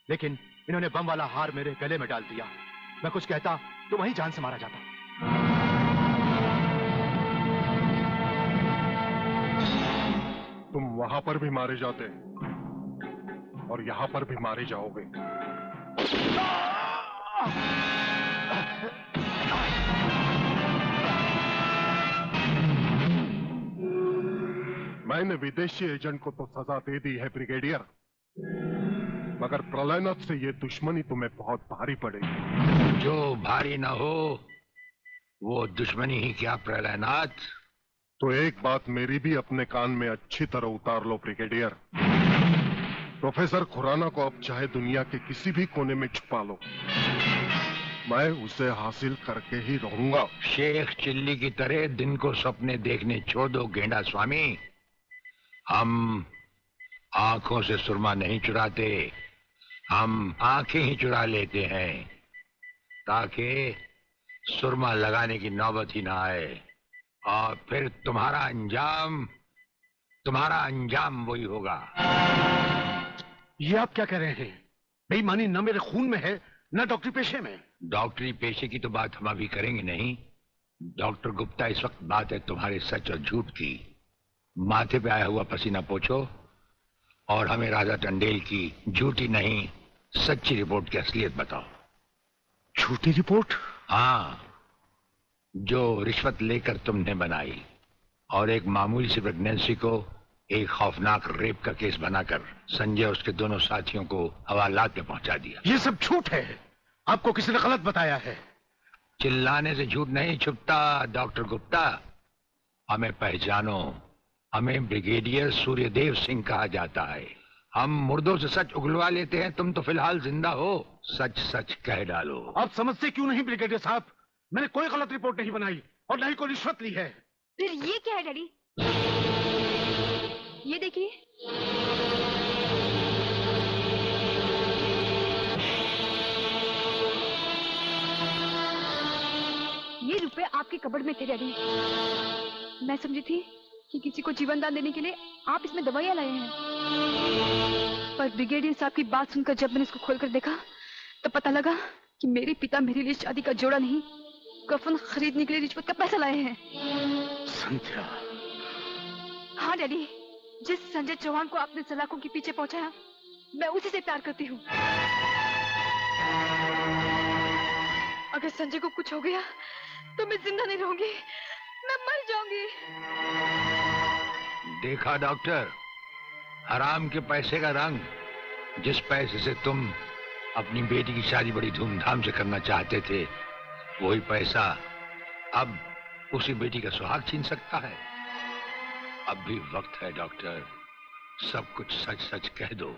लेकिन इन्होंने बम वाला हार मेरे गले में डाल दिया। मैं कुछ कहता तो वहीं जान से मारा जाता। तुम वहां पर भी मारे जाते और यहां पर भी मारे जाओगे। मैंने विदेशी एजेंट को तो सजा दे दी है ब्रिगेडियर, मगर प्रलयनाथ से ये दुश्मनी तुम्हें बहुत भारी पड़ेगी। जो भारी ना हो वो दुश्मनी ही क्या प्रलयनाथ। तो एक बात मेरी भी अपने कान में अच्छी तरह उतार लो ब्रिगेडियर। प्रोफेसर खुराना को अब चाहे दुनिया के किसी भी कोने में छुपा लो, मैं उसे हासिल करके ही रहूंगा। शेख चिल्ली की तरह दिन को सपने देखने छोड़ दो गेंडा स्वामी। हम आंखों से सुरमा नहीं चुराते, हम आंखें ही चुरा लेते हैं ताकि सुरमा लगाने की नौबत ही ना आए और फिर तुम्हारा अंजाम वही होगा। ये आप क्या कह रहे हैं? बेईमानी न मेरे खून में है न डॉक्टरी पेशे में। डॉक्टरी पेशे की तो बात हम अभी करेंगे नहीं। डॉक्टर गुप्ता, इस वक्त बात है तुम्हारे सच और झूठ की। माथे पे आया हुआ पसीना पोछो और हमें राजा टंडेल की झूठी नहीं सच्ची रिपोर्ट की असलियत बताओ। झूठी रिपोर्ट? हाँ, जो रिश्वत लेकर तुमने बनाई और एक मामूली सी प्रेगनेंसी को एक खौफनाक रेप का केस बनाकर संजय और उसके दोनों साथियों को हवालात में पहुंचा दिया। ये सब झूठ है, आपको किसी ने गलत बताया है। चिल्लाने से झूठ नहीं छुपता डॉक्टर गुप्ता। हमें पहचानो, हमें ब्रिगेडियर सूर्यदेव सिंह कहा जाता है। हम मुर्दों से सच उगलवा लेते हैं, तुम तो फिलहाल जिंदा हो। सच सच कह डालो। आप समझते क्यों नहीं ब्रिगेडियर साहब? मैंने कोई गलत रिपोर्ट नहीं बनाई और न ही कोई रिश्वत ली है। फिर ये क्या है डैडी? ये देखिए, ये रुपए आपके कबर्ड में थे डैडी। मैं समझी थी कि किसी को जीवन दान देने के लिए आप इसमें दवाइयां लाए हैं, पर ब्रिगेडियर साहब की बात सुनकर जब मैंने इसको खोलकर देखा तो पता लगा कि मेरे पिता मेरे लिए शादी का जोड़ा नहीं, कफन खरीदने के लिए रिश्वत का पैसा लाए हैं। संध्या। हाँ डैडी, जिस संजय चौहान को आपने सलाखों के पीछे पहुंचाया, मैं उसी से प्यार करती हूँ। अगर संजय को कुछ हो गया तो मैं जिंदा नहीं रहूंगी, मैं मर जाऊंगी। देखा डॉक्टर, हराम के पैसे का रंग। जिस पैसे से तुम अपनी बेटी की शादी बड़ी धूमधाम से करना चाहते थे, वही पैसा अब उसी बेटी का सुहाग छीन सकता है। अब भी वक्त है डॉक्टर, सब कुछ सच सच कह दो।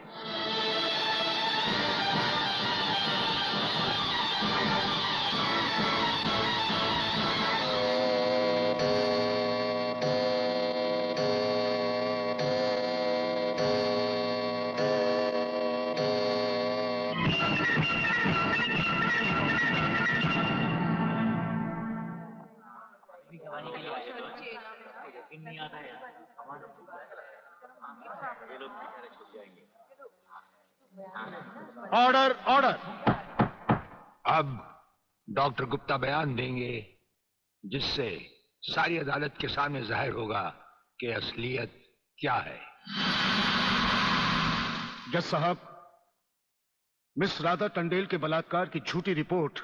Order order. अब डॉक्टर गुप्ता बयान देंगे जिससे सारी अदालत के सामने जाहिर होगा कि असलियत क्या है। जज साहब, मिस राधा टंडेल के बलात्कार की झूठी रिपोर्ट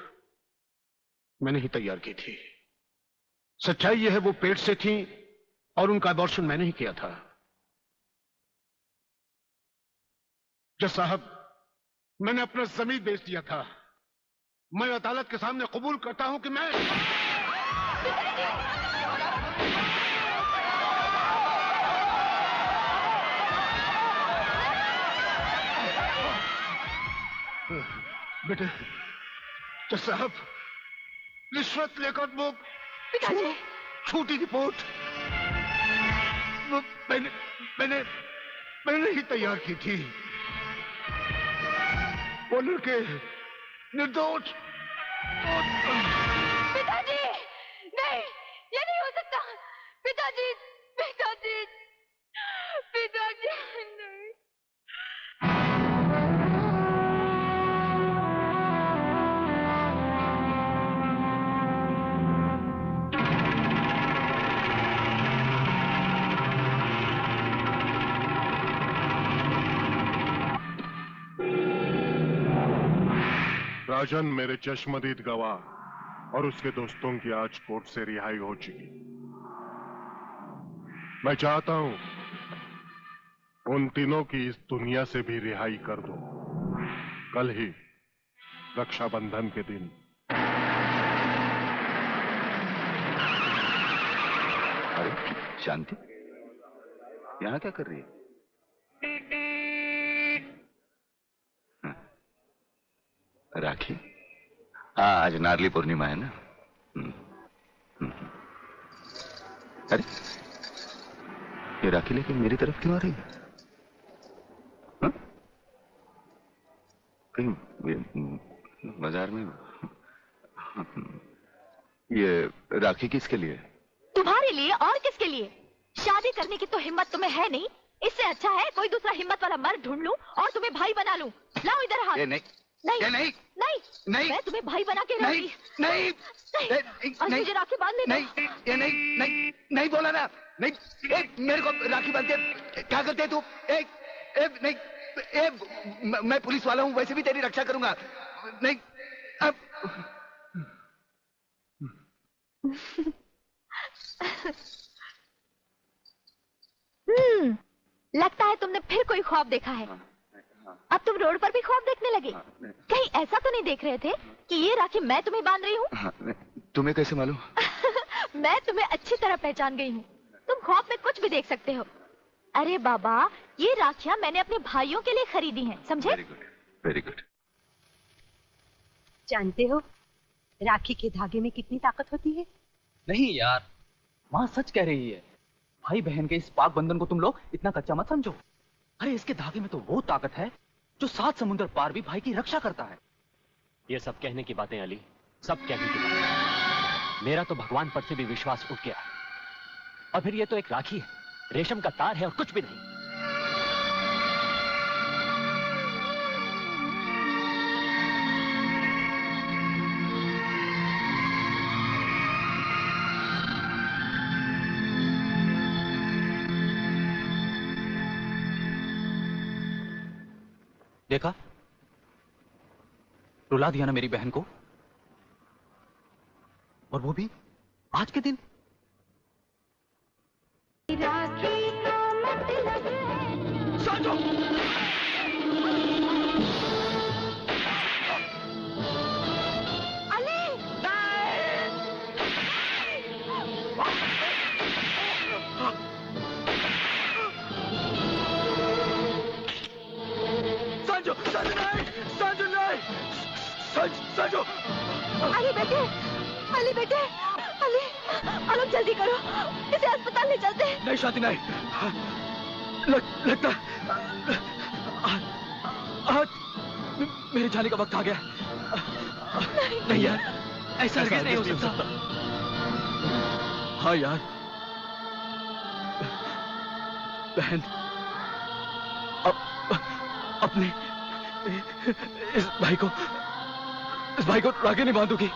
मैंने ही तैयार की थी। सच्चाई यह है वो पेट से थी और उनका अबॉर्शन मैंने ही किया था। जज साहब, मैंने अपना जमीन बेच दिया था। मैं अदालत के सामने कबूल करता हूं कि मैं बेटे। जज साहब, रिश्वत लेकर वो झूठी रिपोर्ट वो मैंने ही तैयार की थी। वो लड़के निर्दोष। पिताजी, नहीं, ये नहीं हो सकता। पिताजी, पिताजी, पिताजी, नहीं। राजन मेरे चश्मदीद गवाह और उसके दोस्तों की आज कोर्ट से रिहाई हो चुकी। मैं चाहता हूं उन तीनों की इस दुनिया से भी रिहाई कर दो, कल ही रक्षाबंधन के दिन। अरे शांति, यहां क्या कर रही है? राखी? हाँ, आज नारली पूर्णिमा है ना। अरे ये राखी लेके मेरी तरफ क्यों आ रही है? हाँ? कहीं बाजार में? ये राखी किसके लिए? तुम्हारे लिए और किसके लिए? शादी करने की तो हिम्मत तुम्हें है नहीं। इससे अच्छा है कोई दूसरा हिम्मत वाला मर्द ढूंढ लूं और तुम्हें भाई बना लूं। लाओ इधर हाथ। नहीं नहीं नहीं नहीं नहीं, नहीं, मैं तुम्हें भाई बना के नहीं नहीं और मुझे राखी बांधने दो। नहीं ये नहीं नहीं नहीं बोला ना। नहीं, मेरे को राखी बांधते क्या करते तू? नहीं, मैं पुलिस वाला हूँ, वैसे भी तेरी रक्षा करूंगा। नहीं अब लगता है तुमने फिर कोई ख्वाब देखा है। अब तुम रोड पर भी ख्वाब देखने लगे। कहीं ऐसा तो नहीं देख रहे थे कि ये राखी मैं तुम्हें बांध रही हूँ? तुम्हें कैसे मालूम? मैं तुम्हें अच्छी तरह पहचान गई हूँ। तुम ख्वाब में कुछ भी देख सकते हो। अरे बाबा, ये राखियाँ मैंने अपने भाइयों के लिए खरीदी हैं, समझे? Very good, very good. जानते हो राखी के धागे में कितनी ताकत होती है? नहीं यार, माँ सच कह रही है। भाई बहन के इस पाक बंधन को तुम लोग इतना कच्चा मत समझो। अरे इसके धागे में तो वो ताकत है जो 7 समुद्र पार भी भाई की रक्षा करता है। ये सब कहने की बातें अली, सब कहने की बातें। मेरा तो भगवान पर से भी विश्वास उठ गया। और फिर ये तो एक राखी है, रेशम का तार है और कुछ भी नहीं। देखा, रुला दिया ना मेरी बहन को, और वो भी आज के दिन। साजो! अली! संजू, संजू नहीं, संजू नहीं, संजू। अली बेटे, अली बेटे, अली, अलग जल्दी करो, इसे अस्पताल ले चलते हैं। नहीं शांति नहीं, लगता आज मेरे जाने का वक्त आ गया। नहीं यार, ऐसा नहीं हो सकता। हाँ यार, बहन अपने इस भाई को राखी नहीं बांधूगी।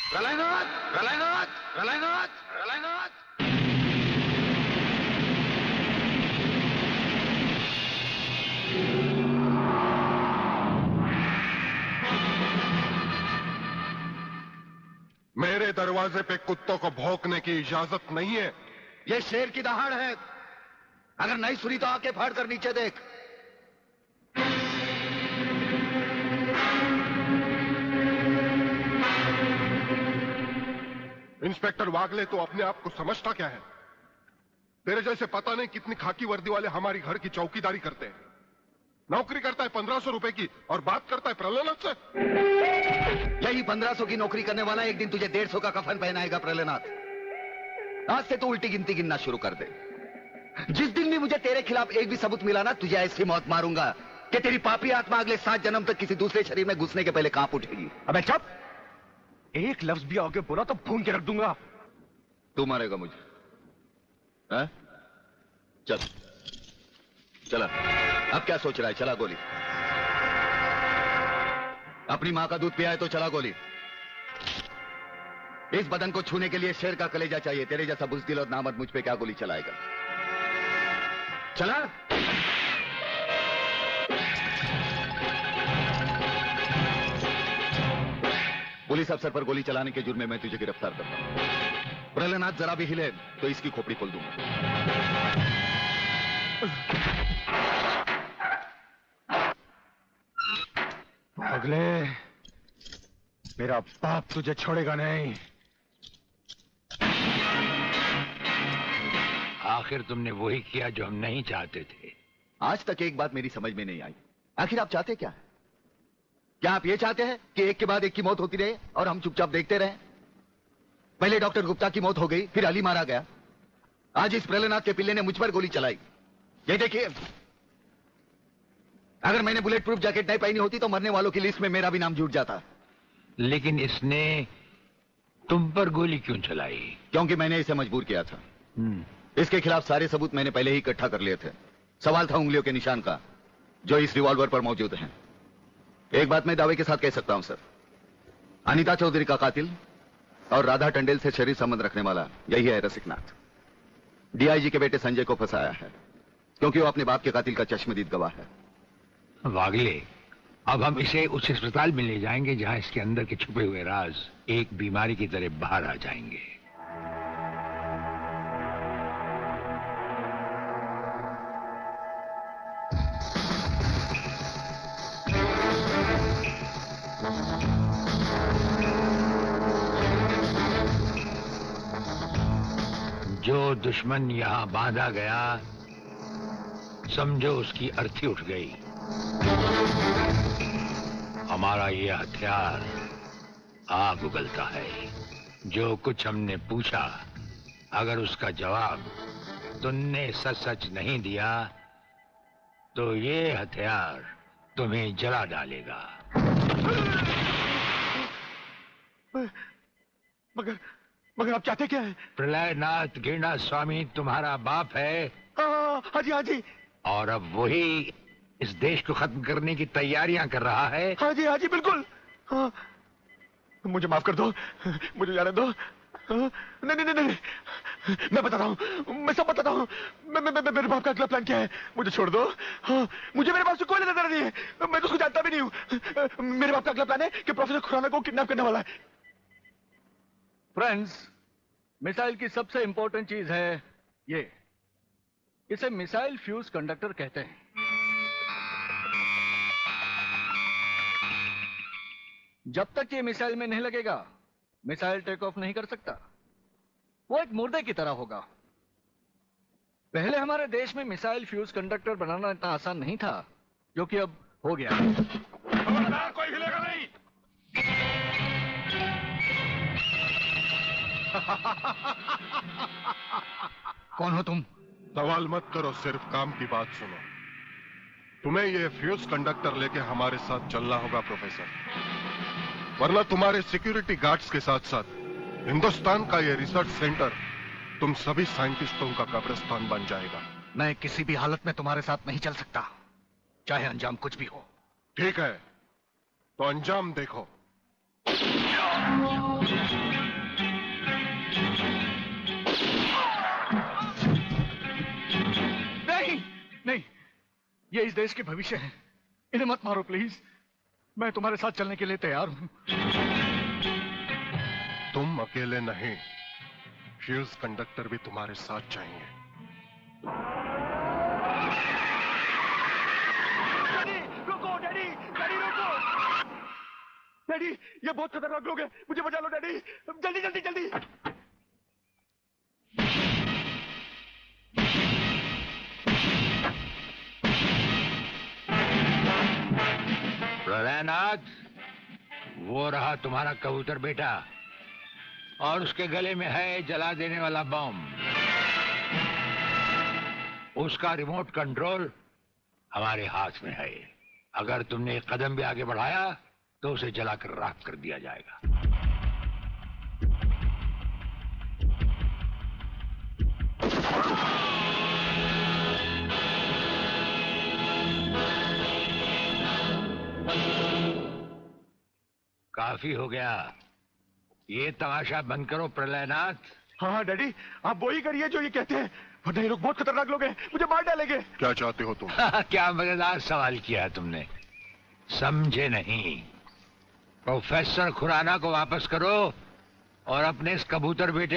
प्रलयनाथ, प्रलयनाथ, प्रलयनाथ, प्रलयनाथ। मेरे दरवाजे पे कुत्तों को भौंकने की इजाजत नहीं है। ये शेर की दहाड़ है। अगर नहीं सुनी तो आके फाड़ कर नीचे देख। इंस्पेक्टर वागले तो अपने आप को समझता क्या है? तेरे जैसे पता नहीं कितनी खाकी वर्दी वाले हमारी घर की चौकीदारी करते हैं। नौकरी करता है 1500 रुपए की और बात करता है प्रलयनाथ से। यही 1500 की नौकरी करने वाला एक दिन तुझे 150 का कफन पहनाएगा प्रलयनाथ। आज से तो उल्टी गिनती गिनना शुरू कर दे। जिस दिन भी मुझे तेरे खिलाफ एक भी सबूत मिला ना, तुझे ऐसी मौत मारूंगा कि तेरी पापी आत्मा अगले 7 जन्म तक किसी दूसरे शरीर में घुसने के पहले कांप उठेगी। अबे चुप! एक लफ्ज भी आगे बोला तो भून के रख दूंगा। तू मारेगा मुझे? है? चल चला। अब क्या सोच रहा है? चला गोली। अपनी मां का दूध पिया है तो चला गोली। इस बदन को छूने के लिए शेर का कलेजा चाहिए। तेरे जैसा बुज़दिल और नामर्द मुझ पे क्या गोली चलाएगा? चला। पुलिस अफसर पर गोली चलाने के जुर्म में मैं तुझे गिरफ्तार करता हूं। प्रलयनाथ जरा भी हिले तो इसकी खोपड़ी खोल दूंगा। अगले मेरा बाप तुझे छोड़ेगा नहीं। आखिर तुमने वही किया जो हम नहीं चाहते थे। आज तक एक बात मेरी समझ में नहीं आई। आखिर आप चाहते क्या है? क्या आप ये चाहते हैं कि एक के बाद एक की मौत होती रहे और हम चुपचाप देखते रहें? पहले डॉक्टर गुप्ता की मौत हो गई, फिर अली मारा गया, आज इस प्रलयनाथ के पिल्ले ने मुझ पर गोली चलाई। ये देखिए, अगर मैंने बुलेट प्रूफ जैकेट नहीं पहनी होती तो मरने वालों की लिस्ट में मेरा भी नाम जुट जाता। लेकिन इसने तुम पर गोली क्यों चलाई? क्योंकि मैंने इसे मजबूर किया था। इसके खिलाफ सारे सबूत मैंने पहले ही इकट्ठा कर लिए थे। सवाल था उंगलियों के निशान का, जो इस रिवॉल्वर पर मौजूद हैं। एक बात मैं दावे के साथ कह सकता हूं सर, अनीता चौधरी का कातिल और राधा टंडेल से शरीर संबंध रखने वाला यही है रसिकनाथ। डीआईजी के बेटे संजय को फंसाया है क्योंकि वो अपने बाप के कातिल का चश्मदीद गवाह है। वागले, अब हम इसे उस अस्पताल में ले जाएंगे जहां इसके अंदर के छुपे हुए राज एक बीमारी की तरह बाहर आ जाएंगे। जो दुश्मन यहां बांधा गया, समझो उसकी अर्थी उठ गई। हमारा ये हथियार आग उगलता है। जो कुछ हमने पूछा, अगर उसका जवाब तुमने सच सच नहीं दिया तो ये हथियार तुम्हें जला डालेगा। मगर आप चाहते क्या है? प्रलयनाथ गिरना स्वामी तुम्हारा बाप है। हाँ जी, हाँ जी। और अब वही इस देश को खत्म करने की तैयारियां कर रहा है। हाँ जी बिल्कुल। हाँ, मुझे माफ कर दो, मुझे जाने दो। नहीं नहीं नहीं, मैं बताता हूँ, मैं सब बताता हूँ। मेरे बाप का अगला प्लान क्या है? मुझे छोड़ दो। हाँ, मुझे मेरे बाप से कोई लेना देना नहीं है। मैं तो उसको जानता भी नहीं हूँ। मेरे बाप का अगला प्लान है कि प्रोफेसर खुराना को किडनैप करने वाला है। फ्रेंड्स, मिसाइल की सबसे इंपॉर्टेंट चीज है ये, इसे मिसाइल फ्यूज कंडक्टर कहते हैं। जब तक ये मिसाइल में नहीं लगेगा, मिसाइल टेक ऑफ नहीं कर सकता। वो एक मुर्दे की तरह होगा। पहले हमारे देश में मिसाइल फ्यूज कंडक्टर बनाना इतना आसान नहीं था, जो कि अब हो गया। कोई हिलेगा नहीं। कौन हो तुम? सवाल मत करो, सिर्फ काम की बात सुनो। तुम्हें ये फ्यूज कंडक्टर लेके हमारे साथ चलना होगा प्रोफेसर, वरना तुम्हारे सिक्योरिटी गार्ड्स के साथ साथ हिंदुस्तान का ये रिसर्च सेंटर तुम सभी साइंटिस्टों का कब्रिस्तान बन जाएगा। मैं किसी भी हालत में तुम्हारे साथ नहीं चल सकता, चाहे अंजाम कुछ भी हो। ठीक है, तो अंजाम देखो। नहीं नहीं, ये इस देश के भविष्य है, इन्हें मत मारो प्लीज। मैं तुम्हारे साथ चलने के लिए तैयार हूं। तुम अकेले नहीं, फ्यूज कंडक्टर भी तुम्हारे साथ जाएंगे। रुको डैडी, डैडी रुको। डैडी, ये बहुत खतरनाक लोग हैं, मुझे बचा लो डैडी, जल्दी जल्दी जल्दी। प्रलयनाथ, वो रहा तुम्हारा कबूतर बेटा, और उसके गले में है जला देने वाला बम। उसका रिमोट कंट्रोल हमारे हाथ में है। अगर तुमने एक कदम भी आगे बढ़ाया तो उसे जलाकर राख कर दिया जाएगा। काफी हो गया, ये तमाशा बंद करो प्रलयनाथ। हाँ डैडी, आप वो ही करिए जो ये कहते हैं, वरना ये लोग बहुत खतरनाक लोग हैं, मुझे मार डालेंगे। क्या चाहते हो तुम? क्या मजेदार सवाल किया है तुमने, समझे नहीं। प्रोफेसर खुराना को वापस करो और अपने इस कबूतर बेटे